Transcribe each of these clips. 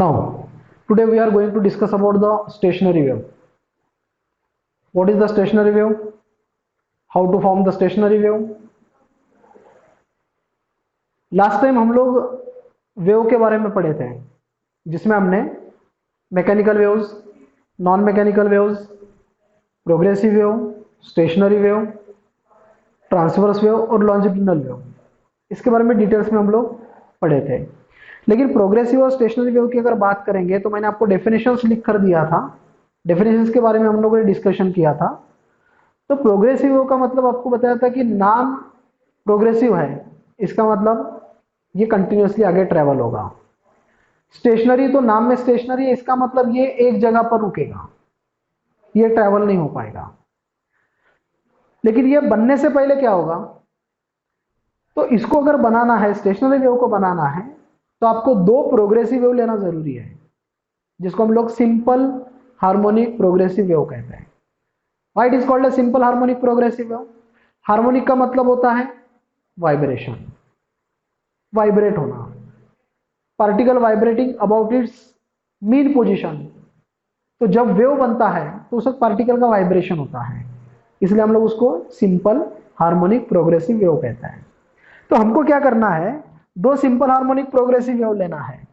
Now, today we are going to discuss about the stationary wave. What is the stationary wave? How to form the stationary wave? Last time हम लोग wave के बारे में पढ़े थे, जिसमें हमने mechanical waves, non mechanical waves, progressive wave, stationary wave, transverse wave और लॉन्जिट्यूडिनल वेव, इसके बारे में डिटेल्स में हम लोग पढ़े थे। लेकिन प्रोग्रेसिव और स्टेशनरी वेव की अगर बात करेंगे तो मैंने आपको डेफिनेशंस लिख कर दिया था, डेफिनेशंस के बारे में हम लोगों ने डिस्कशन किया था। तो प्रोग्रेसिव वेव का मतलब आपको बताया था कि नाम प्रोग्रेसिव है, इसका मतलब ये कंटिन्यूअसली आगे ट्रेवल होगा। स्टेशनरी, तो नाम में स्टेशनरी है, इसका मतलब ये एक जगह पर रुकेगा, ये ट्रेवल नहीं हो पाएगा। लेकिन ये बनने से पहले क्या होगा, तो इसको अगर बनाना है, स्टेशनरी वेव को बनाना है, तो आपको दो प्रोग्रेसिव वेव लेना जरूरी है, जिसको हम लोग सिंपल हार्मोनिक प्रोग्रेसिव वेव कहते हैं। Why it is called a simple harmonic progressive wave? Harmonic का मतलब होता है वाइब्रेशन, वाइब्रेट होना, particle vibrating about it's mean position. तो जब वेव बनता है तो उस वक्त पार्टिकल का वाइब्रेशन होता है, इसलिए हम लोग उसको सिंपल हार्मोनिक प्रोग्रेसिव वेव कहते हैं। तो हमको क्या करना है, दो सिंपल हार्मोनिक प्रोग्रेसिव वेव लेना है।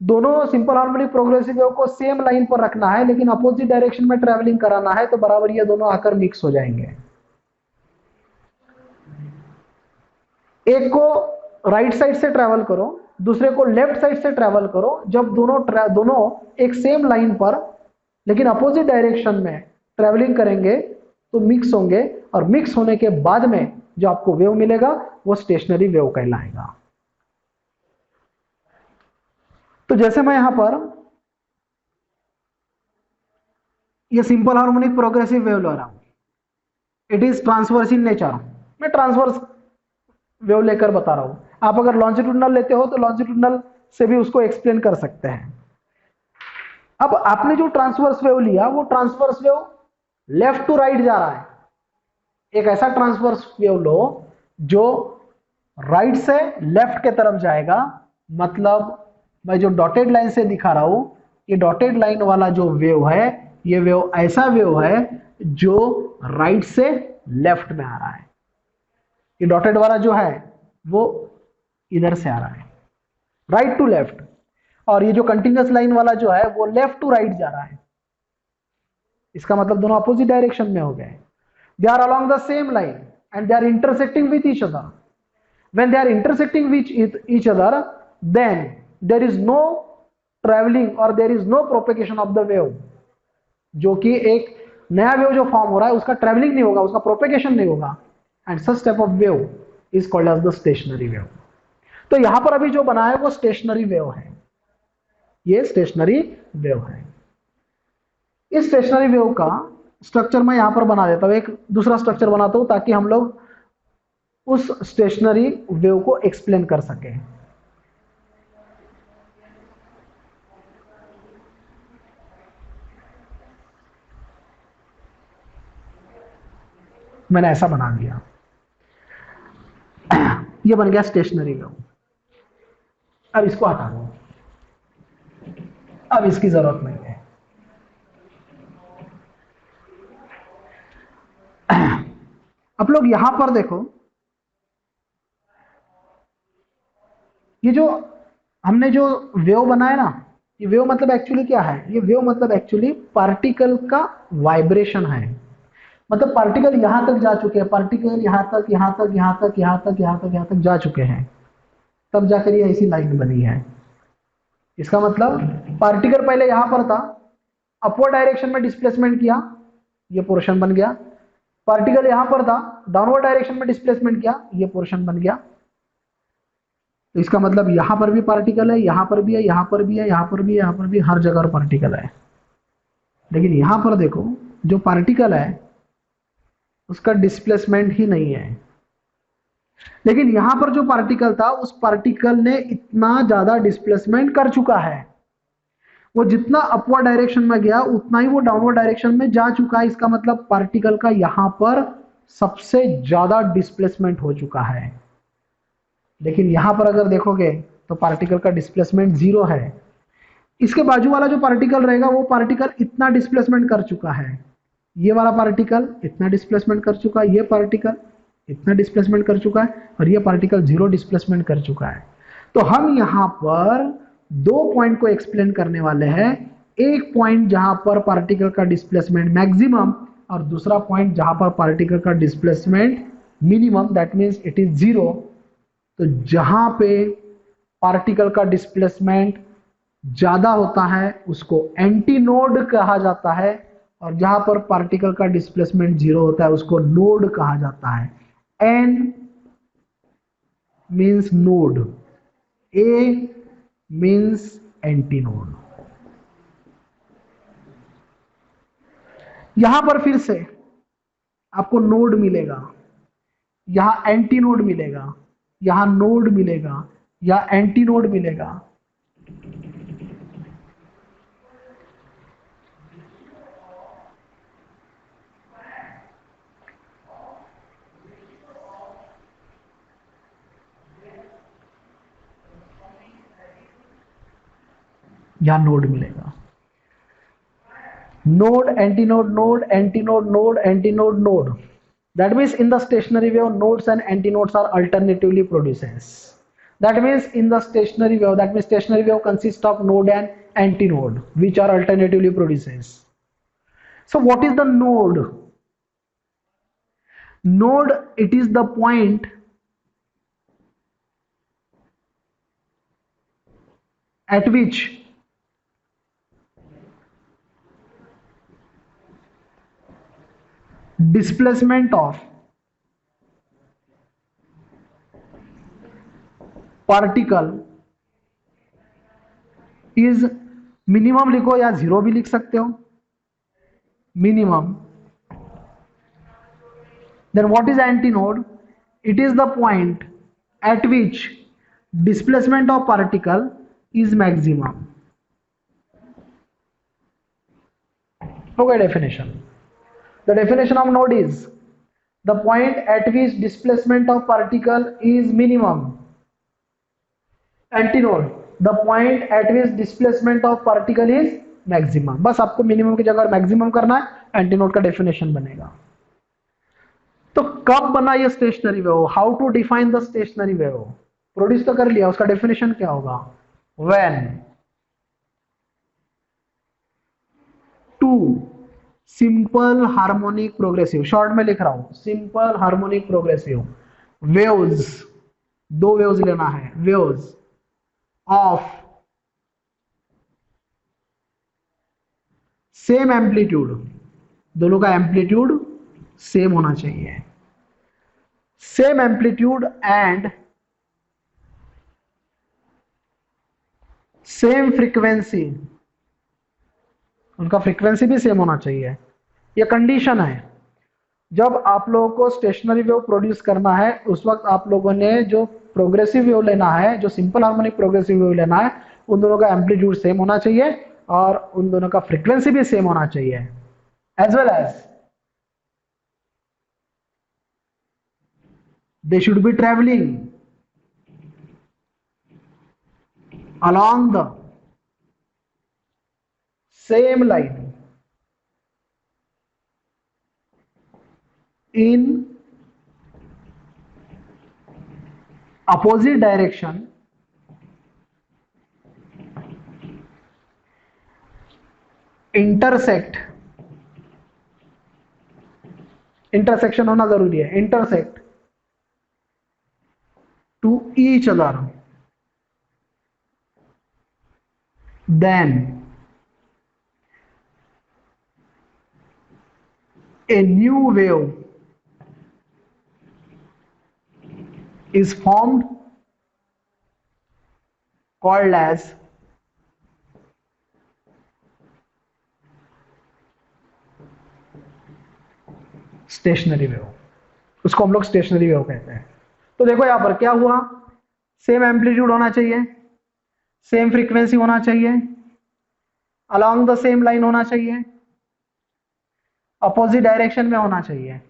दोनों सिंपल हार्मोनिक प्रोग्रेसिव वेव को सेम लाइन पर रखना है, लेकिन अपोजिट डायरेक्शन में ट्रैवलिंग कराना है, तो बराबर ये दोनों आकर मिक्स हो जाएंगे। एक को राइट साइड से ट्रैवल करो, दूसरे को लेफ्ट साइड से ट्रैवल करो। जब दोनों एक सेम लाइन पर लेकिन अपोजिट डायरेक्शन में ट्रैवलिंग करेंगे तो मिक्स होंगे, और मिक्स होने के बाद में जो आपको वेव मिलेगा वो स्टेशनरी वेव कहलाएगा। तो जैसे मैं यहां पर ये सिंपल हार्मोनिक प्रोग्रेसिव वेव ले रहा हूं, it is transverse in nature, मैं ट्रांसवर्स वेव लेकर बता रहा हूं। आप अगर लॉन्जिट्यूडिनल लेते हो तो लॉन्जिट्यूडिनल से भी उसको एक्सप्लेन कर सकते हैं। अब आपने जो ट्रांसवर्स वेव लिया, वो transverse wave left to right जा रहा है। एक ऐसा ट्रांसवर्स वेव लो जो राइट से लेफ्ट के तरफ जाएगा, मतलब मैं जो डॉटेड लाइन से दिखा रहा हूं, ये डॉटेड लाइन वाला जो वेव है, ये वेव ऐसा वेव है जो राइट से लेफ्ट में आ रहा है। ये डॉटेड वाला जो है वो इधर से आ रहा है, राइट टू लेफ्ट, और ये जो कंटिन्यूअस लाइन वाला जो है वो लेफ्ट टू राइट जा रहा है। इसका मतलब दोनों अपोजिट डायरेक्शन में हो गए। They are along the same line and they are intersecting with each other. When they are intersecting with each other, then there is no travelling और there is no propagation of the wave. जो कि एक नया wave जो form हो रहा है उसका ट्रेवलिंग नहीं होगा, उसका प्रोपेगेशन नहीं होगा, and such type of wave is called as the stationary wave. तो यहां पर अभी जो बना है वो स्टेशनरी वेव है, ये स्टेशनरी वेव है। इस स्टेशनरी वेव का स्ट्रक्चर मैं यहां पर बना देता हूं, एक दूसरा स्ट्रक्चर बनाता हूं ताकि हम लोग उस स्टेशनरी वेव को एक्सप्लेन कर सकें। मैंने ऐसा बना दिया, ये बन गया स्टेशनरी वेव। अब इसको हटा दो, अब इसकी जरूरत नहीं है। आप लोग यहां पर देखो, ये जो हमने जो वेव बनाया ना, ये वेव मतलब एक्चुअली क्या है, ये वेव मतलब एक्चुअली पार्टिकल का वाइब्रेशन है। मतलब पार्टिकल यहां तक जा चुके हैं, पार्टिकल यहां तक, यहां तक, यहां तक, यहां तक, यहां तक, यहां तक जा चुके हैं, तब जाकर ये ऐसी लाइन बनी है। इसका मतलब पार्टिकल पहले यहां पर था, अपवर्ड डायरेक्शन में डिस्प्लेसमेंट किया, ये पोर्शन बन गया। पार्टिकल यहां पर था, डाउनवर्ड डायरेक्शन में डिस्प्लेसमेंट किया, ये पोर्शन बन गया। तो इसका मतलब यहां पर भी पार्टिकल है, यहां पर भी है, यहां पर भी है, यहां पर भी है, यहां पर भी, हर जगह पार्टिकल है। लेकिन यहां पर देखो, जो पार्टिकल है उसका डिस्प्लेसमेंट ही नहीं है। लेकिन यहां पर जो पार्टिकल था, उस पार्टिकल ने इतना ज्यादा डिस्प्लेसमेंट कर चुका है, वो जितना अपवर्ड डायरेक्शन में गया उतना ही वो डाउनवर्ड डायरेक्शन में जा चुका है। इसका मतलब पार्टिकल का यहां पर सबसे ज्यादा डिस्प्लेसमेंट हो चुका है। लेकिन यहां पर अगर देखोगे तो पार्टिकल का डिस्प्लेसमेंट 0 है। इसके बाजू वाला जो पार्टिकल रहेगा वो पार्टिकल इतना डिस्प्लेसमेंट कर चुका है, ये वाला पार्टिकल इतना डिस्प्लेसमेंट कर चुका है, ये पार्टिकल इतना डिस्प्लेसमेंट कर चुका है, और ये पार्टिकल 0 डिस्प्लेसमेंट कर चुका है। तो हम यहां पर 2 पॉइंट को एक्सप्लेन करने वाले हैं, एक पॉइंट जहां पर पार्टिकल का डिस्प्लेसमेंट मैक्सिमम और दूसरा पॉइंट जहां पर पार्टिकल का displacement minimum, that means it is 0। तो जहां पे पार्टिकल का डिस्प्लेसमेंट ज्यादा होता है उसको एंटी नोड कहा जाता है, और जहां पर पार्टिकल का डिस्प्लेसमेंट 0 होता है उसको नोड कहा जाता है। एन मीन्स नोड, ए मीन्स एंटी नोड। यहां पर फिर से आपको नोड मिलेगा, यहां एंटी नोड मिलेगा, यहां नोड मिलेगा, या एंटी नोड मिलेगा। यहां नोड मिलेगा, node, antinode, node, antinode, node, antinode, node. That means in the stationary wave, nodes and antinodes are alternatively produces. That means in the stationary wave, that means stationary wave consists of node and antinode, which are alternatively produces. So what is the node? Node, it is the point at which displacement of particle is minimum लिखो या 0 भी लिख सकते हो, minimum. Then what is antinode? It is the point at which displacement of particle is maximum. Okay, definition. The definition of node is the point at which displacement of particle is minimum. Antinode, the point at which displacement of particle is maximum. बस आपको minimum की जगह maximum करना है, antinode का definition बनेगा। तो कब बना ये stationary wave? How to define the stationary wave? Produce तो कर लिया, उसका डेफिनेशन क्या होगा? When two simple harmonic progressive, short में लिख रहा हूं, simple harmonic progressive waves, 2 waves लेना है, वेव्स ऑफ सेम एम्पलीट्यूड, दोनों का एम्पलीट्यूड सेम होना चाहिए, same amplitude and same frequency, उनका फ्रीक्वेंसी भी सेम होना चाहिए। ये कंडीशन है। जब आप लोगों को स्टेशनरी वेव प्रोड्यूस करना है उस वक्त आप लोगों ने जो प्रोग्रेसिव वेव लेना है, जो सिंपल हार्मोनिक प्रोग्रेसिव वेव लेना है, उन दोनों का एम्पलीट्यूड सेम होना चाहिए और उन दोनों का फ्रीक्वेंसी भी सेम होना चाहिए, as well as they should be traveling along the same line in opposite direction intersection होना जरूरी है, intersect to each other, then a new wave is formed called as stationary wave. उसको हम लोग stationary wave कहते हैं। तो देखो यहां पर क्या हुआ, सेम एम्पलीट्यूड होना चाहिए, सेम फ्रीक्वेंसी होना चाहिए, अलोंग द सेम लाइन होना चाहिए, अपोजिट डायरेक्शन में होना चाहिए।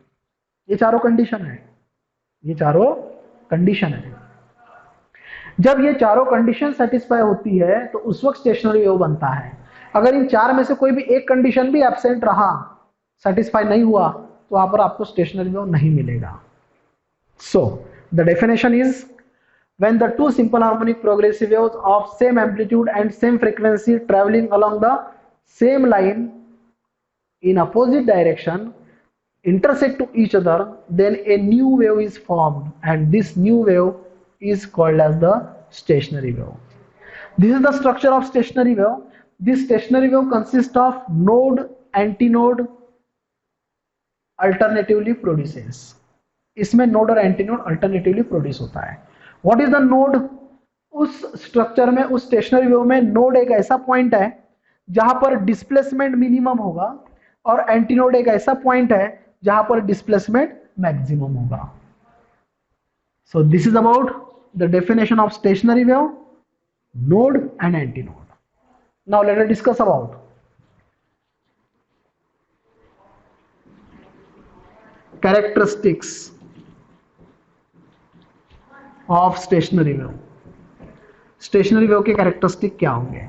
ये चारों कंडीशन है, ये चारों कंडीशन है। जब ये चारों कंडीशन सेटिस्फाई होती है तो उस वक्त स्टेशनरी वेव बनता है। अगर इन चार में से कोई भी एक कंडीशन भी एब्सेंट रहा, सेटिस्फाई नहीं हुआ, तो वहां पर आपको स्टेशनरी वेव नहीं मिलेगा। So the definition is when the two simple harmonic progressive waves of same amplitude and same frequency traveling along the same line in opposite direction intersect to each other, then a new wave is formed, and this new wave is called as the stationary wave. This is the structure of stationary wave. This stationary wave consists of node, antinode alternatively produces. इसमें node और antinode alternatively produce होता है। What is the node? उस structure में, उस stationary wave में node एक ऐसा पॉइंट है जहां पर डिस्प्लेसमेंट मिनिमम होगा, और एंटीनोड एक ऐसा पॉइंट है जहां पर डिस्प्लेसमेंट मैक्सिमम होगा। So this is about the definition of stationary wave, node and antinode. Now let us discuss about characteristics of stationary wave. Stationary wave के कैरेक्टरिस्टिक क्या होंगे?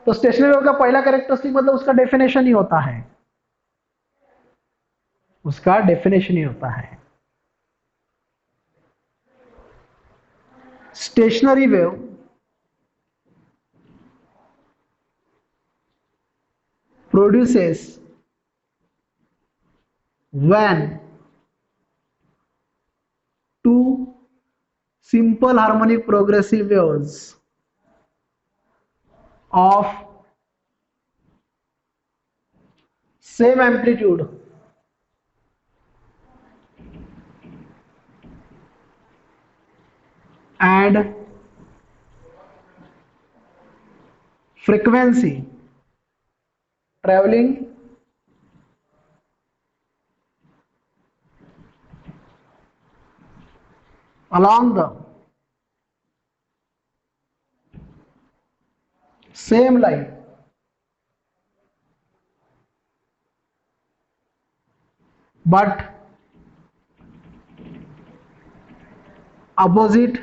तो स्टेशनरी वेव का पहला कैरेक्टरिस्टिक मतलब उसका डेफिनेशन ही होता है, उसका डेफिनेशन ही होता है। Stationary wave produces when two simple harmonic progressive waves of same amplitude and frequency traveling along the same line but opposite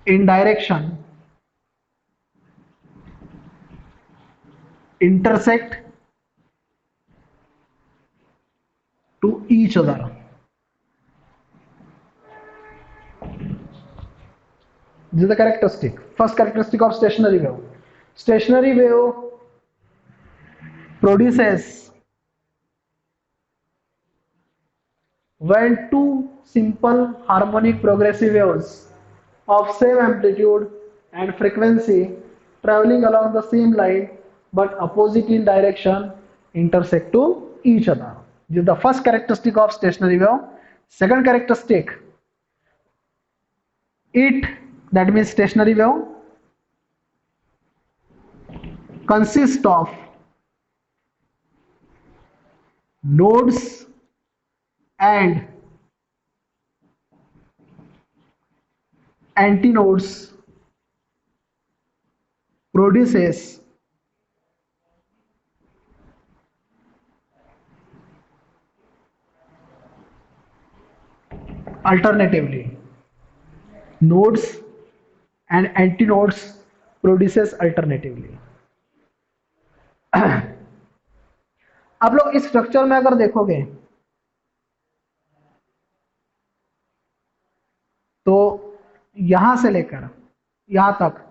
in direction intersect to each other. This is the characteristic. First characteristic of stationary wave. Stationary wave produces when two simple harmonic progressive waves of same amplitude and frequency traveling along the same line but opposite in direction intersect to each other. This is the first characteristic of stationary wave. Second characteristic, it, that means stationary wave, consists of nodes and antinodes produces alternatively. Nodes and antinodes produces alternatively. आप लोग इस structure में अगर देखोगे तो यहां से लेकर यहां तक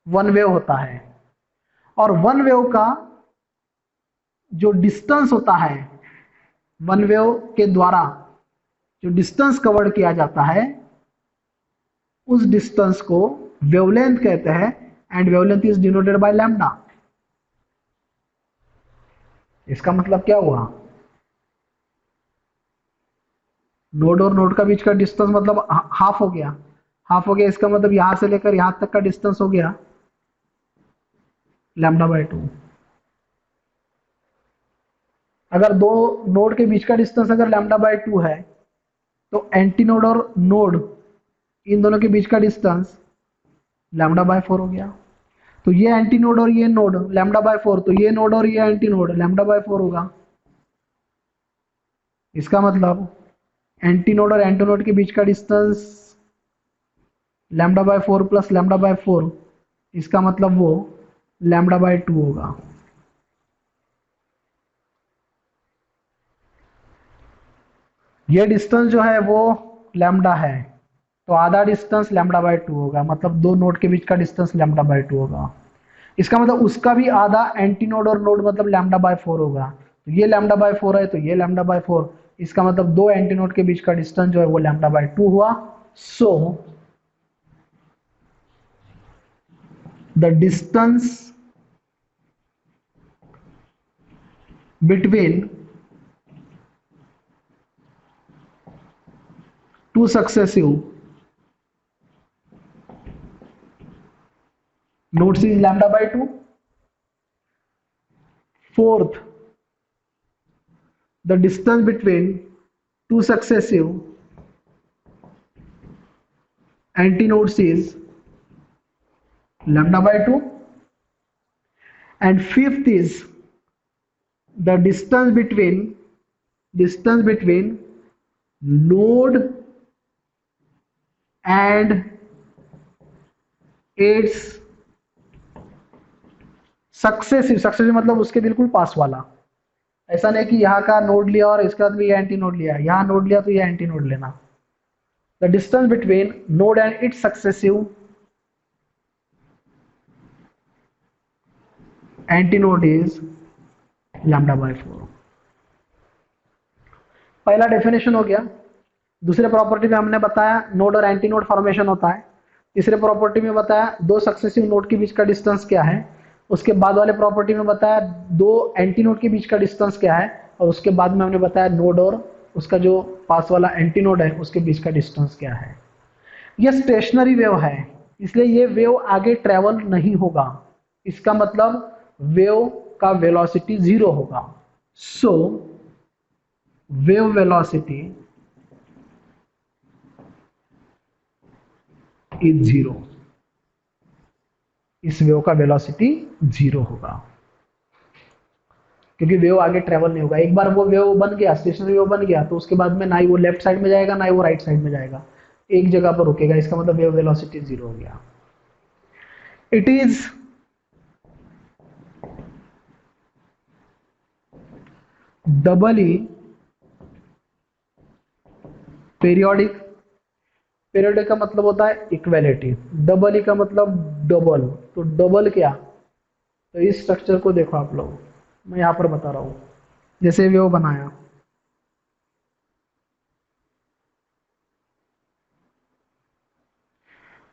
वन वेव होता है, और वन वेव का जो डिस्टेंस होता है, वन वेव के द्वारा जो डिस्टेंस कवर किया जाता है, उस डिस्टेंस को वेवलेंथ कहते हैं, and wavelength is denoted by lambda. इसका मतलब क्या हुआ? नोड और नोड का बीच का डिस्टेंस मतलब हाफ हो गया, हाफ हो गया, इसका मतलब यहां से लेकर यहां तक का डिस्टेंस हो गया λ/2। अगर दो नोड के बीच का डिस्टेंस अगर λ/2 है, तो एंटी नोड और नोड इन दोनों के बीच का डिस्टेंस λ/4 हो गया। तो ये एंटी नोड और ये नोड λ/4, तो ये नोड और ये एंटी नोड λ/4 होगा। इसका मतलब एंटीनोड और एंटीनोड के बीच का डिस्टेंस λ/4 प्लस λ/4, इसका मतलब वो λ/2 होगा। ये डिस्टेंस जो है वो लैम्डा है, तो आधा डिस्टेंस λ/2 होगा, मतलब दो नोड के बीच का डिस्टेंस λ/2 होगा। इसका मतलब उसका भी आधा एंटी नोड और नोड मतलब λ/4 होगा। तो ये λ/4 है तो ये λ/4, इसका मतलब दो एंटी नोड के बीच का डिस्टेंस जो है वो λ/2 हुआ। So the distance between two successive nodes is λ/2. Fourth, the distance between two successive antinodes is λ/2. And fifth is the distance between node and its successive मतलब उसके बिल्कुल पास वाला। ऐसा नहीं कि यहाँ का नोड लिया और इसके बाद भी ये एंटी नोड लिया, यहाँ नोड लिया तो ये एंटी नोड लेना। The distance between node and its successive anti node is λ/4। पहला डेफिनेशन हो गया। दूसरे प्रॉपर्टी में हमने बताया नोड और एंटी नोड फॉर्मेशन होता है। तीसरे प्रॉपर्टी में बताया दो सक्सेसिव नोड के बीच का डिस्टेंस क्या है। उसके बाद वाले प्रॉपर्टी में बताया दो एंटी नोड के बीच का डिस्टेंस क्या है, और उसके बाद में हमने बताया नोड और उसका जो पास वाला एंटी नोड है उसके बीच का डिस्टेंस क्या है। यह स्टेशनरी वेव है, इसलिए ये वेव आगे ट्रेवल नहीं होगा। इसका मतलब वेव का वेलोसिटी जीरो होगा। सो वेव वेलोसिटी इज जीरो। इस वेव का वेलोसिटी जीरो होगा क्योंकि वेव आगे ट्रेवल नहीं होगा। एक बार वो वेव बन गया, स्टेशनरी वेव बन गया, तो उसके बाद में ना ही वो लेफ्ट साइड में जाएगा ना ही वो राइट साइड में जाएगा, एक जगह पर रुकेगा। इसका मतलब वेव वेलोसिटी जीरो हो गया। It is doubly periodic. Periodic का मतलब होता है इक्वेलिटी, डबल का मतलब डबल। तो डबल क्या, तो इस स्ट्रक्चर को देखो आप लोग, मैं यहां पर बता रहा हूं। जैसे वेव बनाया,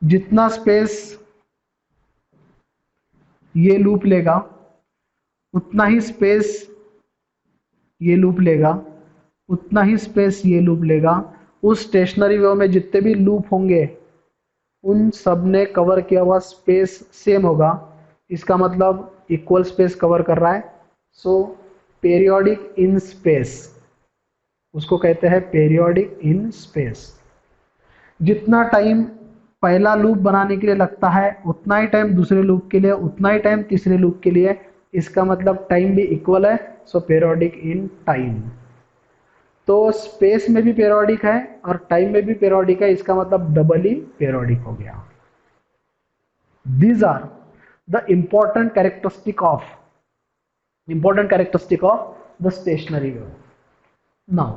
जितना स्पेस ये लूप लेगा उतना ही स्पेस ये लूप लेगा, उतना ही स्पेस ये लूप लेगा। उस स्टेशनरी वेव में जितने भी लूप होंगे उन सब ने कवर किया हुआ स्पेस सेम होगा। इसका मतलब इक्वल स्पेस कवर कर रहा है। सो पीरियोडिक इन स्पेस, उसको कहते हैं पीरियोडिक इन स्पेस। जितना टाइम पहला लूप बनाने के लिए लगता है उतना ही टाइम दूसरे लूप के लिए, उतना ही टाइम तीसरे लूप के लिए। इसका मतलब टाइम भी इक्वल है। सो पीरियोडिक इन टाइम। तो स्पेस में भी पीरियोडिक है और टाइम में भी पीरियोडिक है, इसका मतलब डबली पीरियोडिक हो गया। These are the important characteristic of the stationary wave. Now